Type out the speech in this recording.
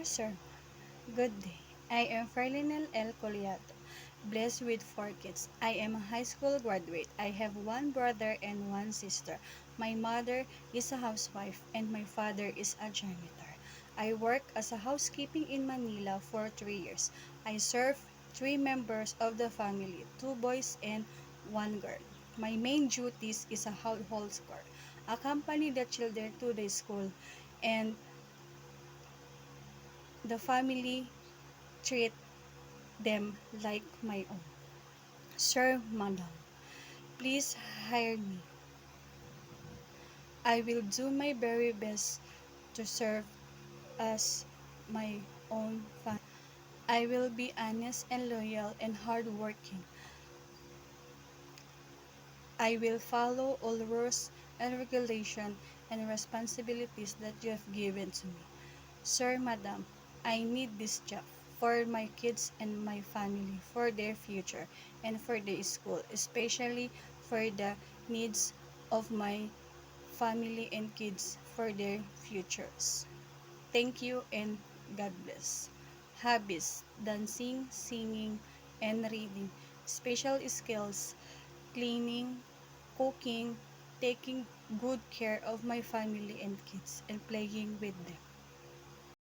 Dear Sir, good day. I am Ferlinel L. Coliato, blessed with 4 kids. I am a high school graduate. I have one brother and one sister. My mother is a housewife and my father is a janitor. I work as a housekeeping in Manila for 3 years. I serve 3 members of the family, 2 boys and 1 girl. My main duties is a household chore, accompany the children to the school, and the family treat them like my own. Sir, Madam, please hire me. I will do my very best to serve as my own family. I will be honest and loyal and hardworking. I will follow all rules and regulations and responsibilities that you have given to me. Sir, Madam, I need this job for my kids and my family, for their future, and for their school, especially for the needs of my family and kids for their futures. Thank you and God bless. Hobbies: dancing, singing, and reading. Special skills: cleaning, cooking, taking good care of my family and kids, and playing with them.